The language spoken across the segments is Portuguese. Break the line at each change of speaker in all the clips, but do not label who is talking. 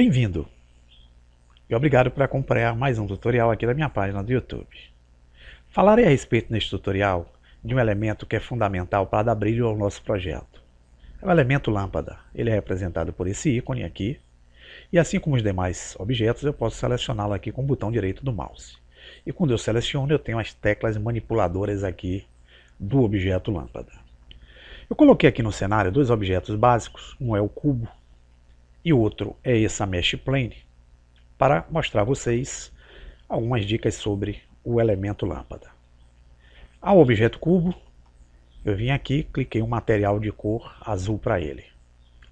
Bem-vindo e obrigado por acompanhar mais um tutorial aqui da minha página do YouTube. Falarei a respeito neste tutorial de um elemento que é fundamental para dar brilho ao nosso projeto. É o elemento lâmpada. Ele é representado por esse ícone aqui e assim como os demais objetos eu posso selecioná-lo aqui com o botão direito do mouse. E quando eu seleciono eu tenho as teclas manipuladoras aqui do objeto lâmpada. Eu coloquei aqui no cenário dois objetos básicos, um é o cubo e o outro é essa mesh plane, para mostrar a vocês algumas dicas sobre o elemento lâmpada. Ao objeto cubo, eu vim aqui, cliquei um material de cor azul para ele.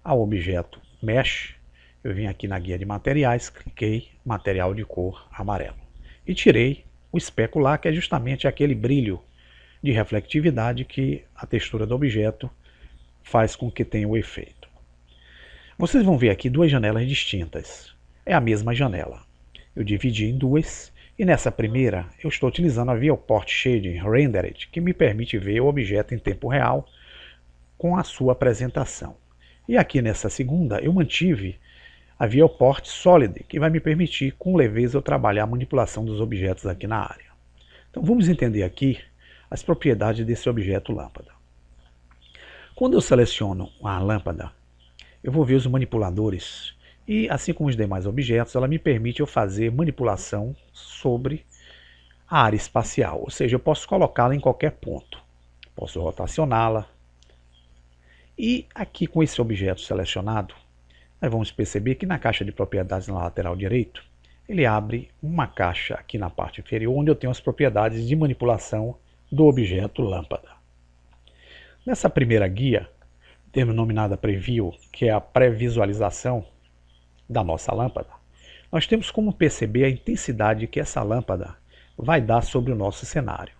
Ao objeto mesh, eu vim aqui na guia de materiais, cliquei material de cor amarelo. E tirei o especular, que é justamente aquele brilho de reflectividade que a textura do objeto faz com que tenha o efeito. Vocês vão ver aqui duas janelas distintas. É a mesma janela. Eu dividi em duas e nessa primeira eu estou utilizando a Viewport Shading Rendered, que me permite ver o objeto em tempo real com a sua apresentação. E aqui nessa segunda eu mantive a Viewport Solid, que vai me permitir com leveza eu trabalhar a manipulação dos objetos aqui na área. Então vamos entender aqui as propriedades desse objeto lâmpada. Quando eu seleciono a lâmpada, eu vou ver os manipuladores. E assim como os demais objetos, ela me permite eu fazer manipulação sobre a área espacial. Ou seja, eu posso colocá-la em qualquer ponto. Posso rotacioná-la. E aqui com esse objeto selecionado, nós vamos perceber que na caixa de propriedades na lateral direito, ele abre uma caixa aqui na parte inferior, onde eu tenho as propriedades de manipulação do objeto lâmpada. Nessa primeira guia, denominada Preview, que é a pré-visualização da nossa lâmpada, nós temos como perceber a intensidade que essa lâmpada vai dar sobre o nosso cenário.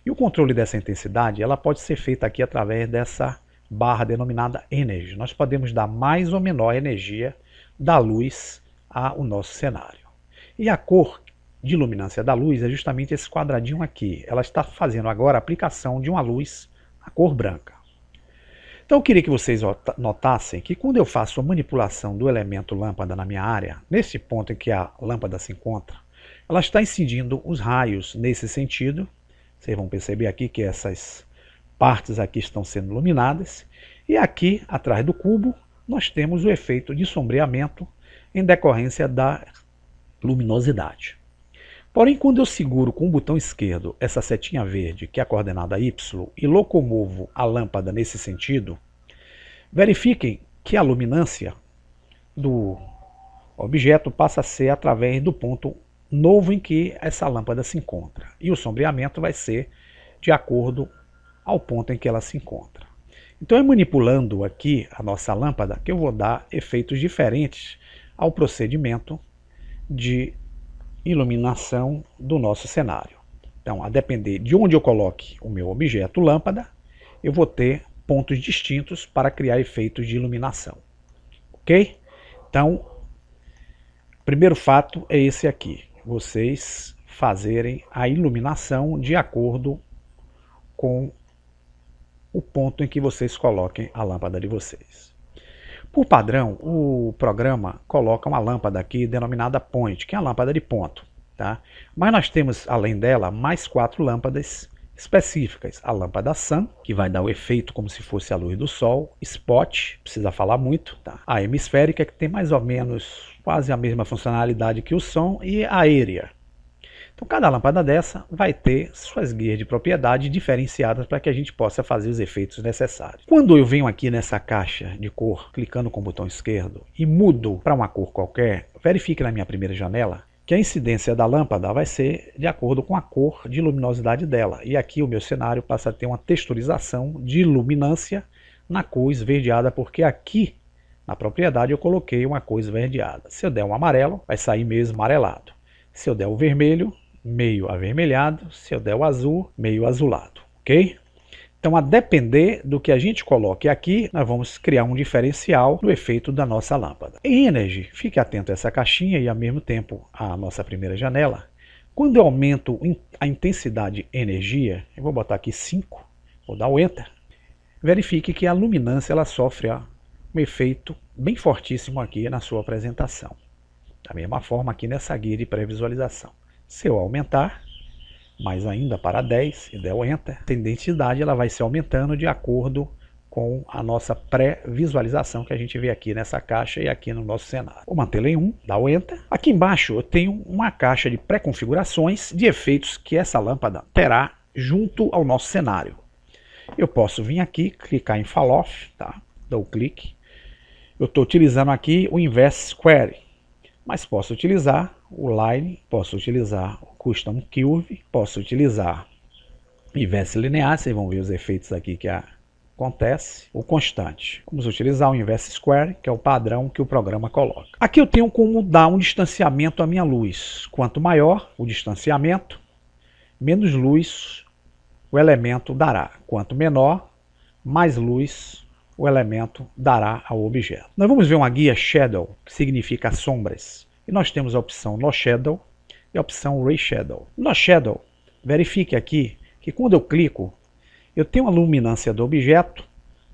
E o controle dessa intensidade ela pode ser feita aqui através dessa barra denominada Energy. Nós podemos dar mais ou menor energia da luz ao nosso cenário. E a cor de luminância da luz é justamente esse quadradinho aqui. Ela está fazendo agora a aplicação de uma luz a cor branca. Então eu queria que vocês notassem que quando eu faço a manipulação do elemento lâmpada na minha área, nesse ponto em que a lâmpada se encontra, ela está incidindo os raios nesse sentido. Vocês vão perceber aqui que essas partes aqui estão sendo iluminadas. E aqui, atrás do cubo, nós temos o efeito de sombreamento em decorrência da luminosidade. Porém, quando eu seguro com o botão esquerdo essa setinha verde, que é a coordenada Y, e locomovo a lâmpada nesse sentido, verifiquem que a luminância do objeto passa a ser através do ponto novo em que essa lâmpada se encontra. E o sombreamento vai ser de acordo ao ponto em que ela se encontra. Então é manipulando aqui a nossa lâmpada que eu vou dar efeitos diferentes ao procedimento de iluminação do nosso cenário. Então, a depender de onde eu coloque o meu objeto lâmpada, eu vou ter pontos distintos para criar efeitos de iluminação. Ok? Então, o primeiro fato é esse aqui. Vocês fazerem a iluminação de acordo com o ponto em que vocês coloquem a lâmpada de vocês. Por padrão, o programa coloca uma lâmpada aqui denominada Point, que é a lâmpada de ponto. Tá? Mas nós temos, além dela, mais 4 lâmpadas específicas. A lâmpada Sun, que vai dar o efeito como se fosse a luz do sol. Spot, precisa falar muito. Tá? A hemisférica, que tem mais ou menos quase a mesma funcionalidade que o som. E a aérea. Então, cada lâmpada dessa vai ter suas guias de propriedade diferenciadas para que a gente possa fazer os efeitos necessários. Quando eu venho aqui nessa caixa de cor, clicando com o botão esquerdo e mudo para uma cor qualquer, verifique na minha primeira janela que a incidência da lâmpada vai ser de acordo com a cor de luminosidade dela. E aqui o meu cenário passa a ter uma texturização de luminância na cor esverdeada, porque aqui na propriedade eu coloquei uma cor esverdeada. Se eu der um amarelo, vai sair meio esmarelado. Se eu der o vermelho, meio avermelhado, se eu der o azul, meio azulado, ok? Então, a depender do que a gente coloque aqui, nós vamos criar um diferencial no efeito da nossa lâmpada. Em Energy, fique atento a essa caixinha e ao mesmo tempo a nossa primeira janela. Quando eu aumento a intensidade energia, eu vou botar aqui 5, vou dar o Enter, verifique que a luminância ela sofre um efeito bem fortíssimo aqui na sua apresentação. Da mesma forma aqui nessa guia de pré-visualização. Se eu aumentar mais ainda para 10 e der o Enter, a intensidade ela vai se aumentando de acordo com a nossa pré-visualização que a gente vê aqui nessa caixa e aqui no nosso cenário. Vou mantê-la em 1, dá o Enter. Aqui embaixo eu tenho uma caixa de pré-configurações de efeitos que essa lâmpada terá junto ao nosso cenário. Eu posso vir aqui, clicar em Fall Off, tá? Dou o clique. Eu estou utilizando aqui o Inverse Square, mas posso utilizar o Line, posso utilizar o Custom Curve, posso utilizar o Inverse Linear, vocês vão ver os efeitos aqui que acontece, o constante. Vamos utilizar o Inverse Square, que é o padrão que o programa coloca. Aqui eu tenho como dar um distanciamento à minha luz. Quanto maior o distanciamento, menos luz o elemento dará. Quanto menor, mais luz o elemento dará ao objeto. Nós vamos ver uma guia Shadow, que significa sombras. E nós temos a opção No Shadow e a opção Ray Shadow. No Shadow, verifique aqui que quando eu clico, eu tenho a luminância do objeto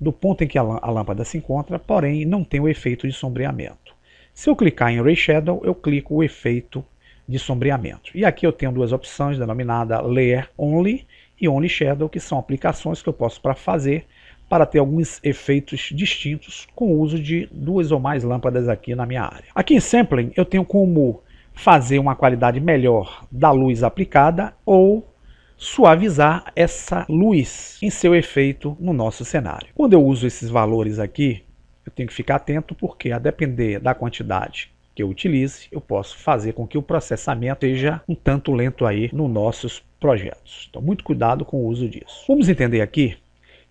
do ponto em que a lâmpada se encontra, porém não tem o efeito de sombreamento. Se eu clicar em Ray Shadow, eu clico o efeito de sombreamento. E aqui eu tenho duas opções, denominada Layer Only e Only Shadow, que são aplicações que eu posso fazer para ter alguns efeitos distintos com o uso de duas ou mais lâmpadas aqui na minha área. Aqui em Sampling eu tenho como fazer uma qualidade melhor da luz aplicada ou suavizar essa luz em seu efeito no nosso cenário. Quando eu uso esses valores aqui, eu tenho que ficar atento porque a depender da quantidade que eu utilize, eu posso fazer com que o processamento seja um tanto lento aí nos nossos projetos. Então, muito cuidado com o uso disso. Vamos entender aqui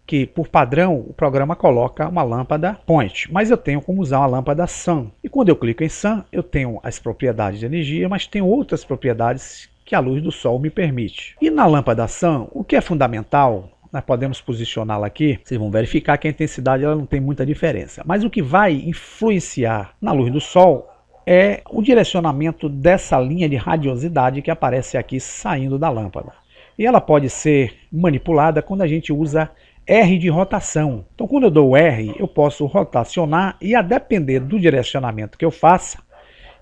que, por padrão, o programa coloca uma lâmpada Point, mas eu tenho como usar uma lâmpada Sun. E quando eu clico em Sun, eu tenho as propriedades de energia, mas tenho outras propriedades que a luz do sol me permite. E na lâmpada Sun, o que é fundamental, nós podemos posicioná-la aqui, vocês vão verificar que a intensidade ela não tem muita diferença. Mas o que vai influenciar na luz do sol é o direcionamento dessa linha de radiosidade que aparece aqui saindo da lâmpada. E ela pode ser manipulada quando a gente usa R de rotação. Então quando eu dou R, eu posso rotacionar e a depender do direcionamento que eu faça,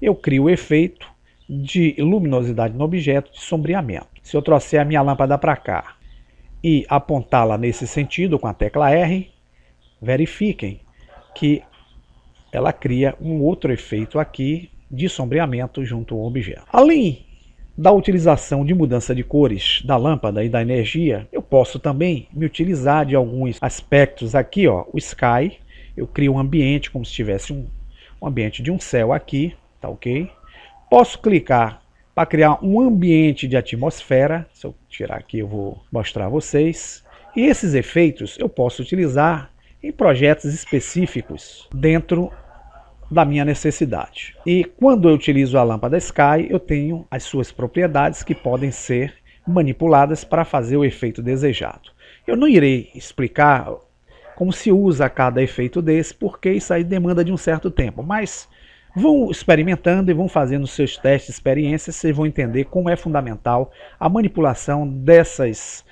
eu crio o efeito de luminosidade no objeto, de sombreamento. Se eu trouxer a minha lâmpada para cá e apontá-la nesse sentido com a tecla R, verifiquem que ela cria um outro efeito aqui de sombreamento junto ao objeto. Além da utilização de mudança de cores da lâmpada e da energia, eu posso também me utilizar de alguns aspectos aqui, ó, o Sky, eu crio um ambiente como se tivesse um ambiente de um céu aqui, tá ok? Posso clicar para criar um ambiente de atmosfera. Se eu tirar aqui, eu vou mostrar a vocês. E esses efeitos eu posso utilizar em projetos específicos dentro da minha necessidade. E quando eu utilizo a lâmpada Sky, eu tenho as suas propriedades que podem ser manipuladas para fazer o efeito desejado. Eu não irei explicar como se usa cada efeito desse, porque isso aí demanda de um certo tempo, mas vão experimentando e vão fazendo seus testes, experiências, vocês vão entender como é fundamental a manipulação dessas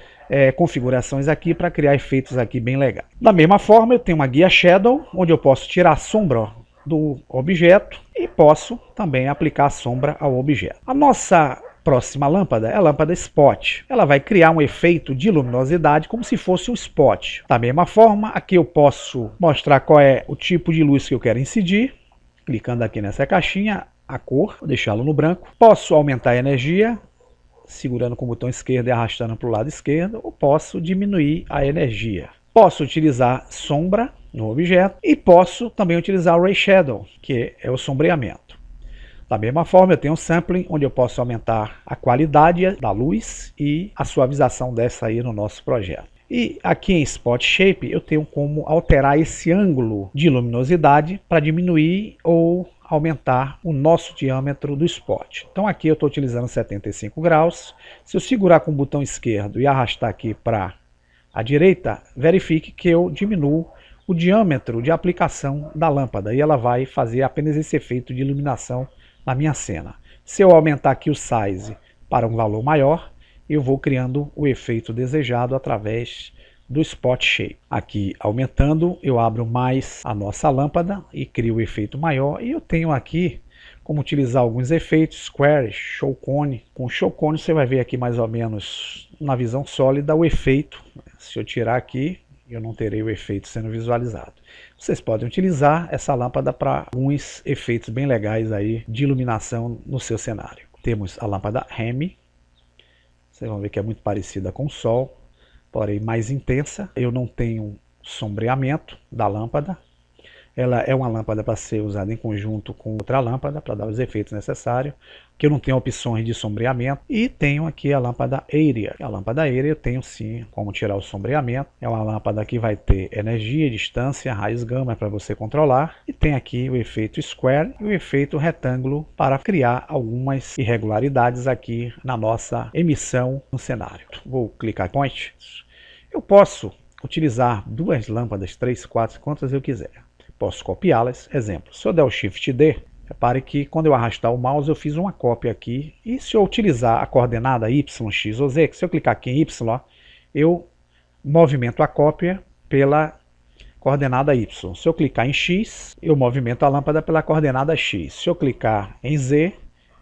configurações aqui para criar efeitos aqui bem legais. Da mesma forma, eu tenho uma guia Shadow, onde eu posso tirar a sombra do objeto e posso também aplicar a sombra ao objeto. A nossa próxima lâmpada é a lâmpada Spot. Ela vai criar um efeito de luminosidade como se fosse um spot. Da mesma forma, aqui eu posso mostrar qual é o tipo de luz que eu quero incidir. Clicando aqui nessa caixinha, a cor, vou deixá-lo no branco. Posso aumentar a energia, segurando com o botão esquerdo e arrastando para o lado esquerdo, ou posso diminuir a energia. Posso utilizar sombra no objeto e posso também utilizar o Ray Shadow, que é o sombreamento. Da mesma forma, eu tenho um Sampling, onde eu posso aumentar a qualidade da luz e a suavização dessa aí no nosso projeto. E aqui em Spot Shape eu tenho como alterar esse ângulo de luminosidade para diminuir ou aumentar o nosso diâmetro do spot. Então aqui eu estou utilizando 75 graus. Se eu segurar com o botão esquerdo e arrastar aqui para a direita, verifique que eu diminuo o diâmetro de aplicação da lâmpada e ela vai fazer apenas esse efeito de iluminação na minha cena. Se eu aumentar aqui o size para um valor maior, eu vou criando o efeito desejado através do Spot Shape. Aqui, aumentando, eu abro mais a nossa lâmpada e crio o efeito maior. E eu tenho aqui como utilizar alguns efeitos, Square, Show Cone. Com o Show Cone você vai ver aqui mais ou menos na visão sólida o efeito. Se eu tirar aqui, eu não terei o efeito sendo visualizado. Vocês podem utilizar essa lâmpada para alguns efeitos bem legais aí de iluminação no seu cenário. Temos a lâmpada Hemi. Vocês vão ver que é muito parecida com o Sol, porém mais intensa. Eu não tenho sombreamento da lâmpada. Ela é uma lâmpada para ser usada em conjunto com outra lâmpada, para dar os efeitos necessários, que eu não tenho opções de sombreamento. E tenho aqui a lâmpada Area. A lâmpada Area eu tenho sim como tirar o sombreamento. É uma lâmpada que vai ter energia, distância, raios gama para você controlar. E tem aqui o efeito Square e o efeito retângulo para criar algumas irregularidades aqui na nossa emissão no cenário. Vou clicar em Point. Eu posso utilizar duas lâmpadas, 3, 4, quantas eu quiser. Posso copiá-las. Exemplo, se eu der o Shift D, repare que quando eu arrastar o mouse eu fiz uma cópia aqui. E se eu utilizar a coordenada Y, X ou Z, que se eu clicar aqui em Y, eu movimento a cópia pela coordenada Y. Se eu clicar em X, eu movimento a lâmpada pela coordenada X. Se eu clicar em Z,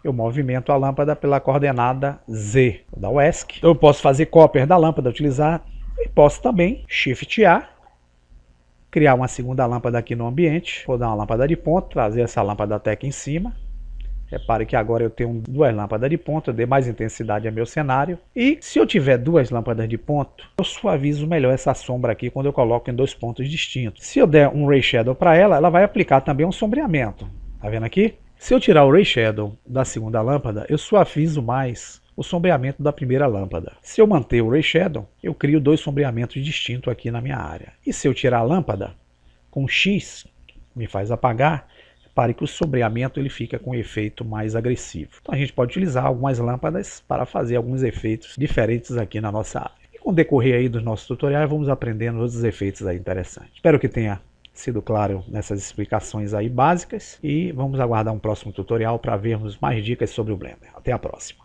eu movimento a lâmpada pela coordenada Z. Vou dar o ESC. Então eu posso fazer cópias da lâmpada, utilizar, e posso também Shift A, criar uma segunda lâmpada aqui no ambiente. Vou dar uma lâmpada de ponto, trazer essa lâmpada até aqui em cima. Repare que agora eu tenho duas lâmpadas de ponto, eu dei mais intensidade ao meu cenário. E se eu tiver duas lâmpadas de ponto, eu suavizo melhor essa sombra aqui quando eu coloco em dois pontos distintos. Se eu der um Ray Shadow para ela, ela vai aplicar também um sombreamento. Tá vendo aqui? Se eu tirar o Ray Shadow da segunda lâmpada, eu suavizo mais o sombreamento da primeira lâmpada. Se eu manter o Ray Shadow, eu crio dois sombreamentos distintos aqui na minha área. E se eu tirar a lâmpada com X, me faz apagar, repare que o sombreamento ele fica com um efeito mais agressivo. Então a gente pode utilizar algumas lâmpadas para fazer alguns efeitos diferentes aqui na nossa área. E com o decorrer aí dos nossos tutoriais, vamos aprendendo outros efeitos aí interessantes. Espero que tenha sido claro nessas explicações aí básicas e vamos aguardar um próximo tutorial para vermos mais dicas sobre o Blender. Até a próxima!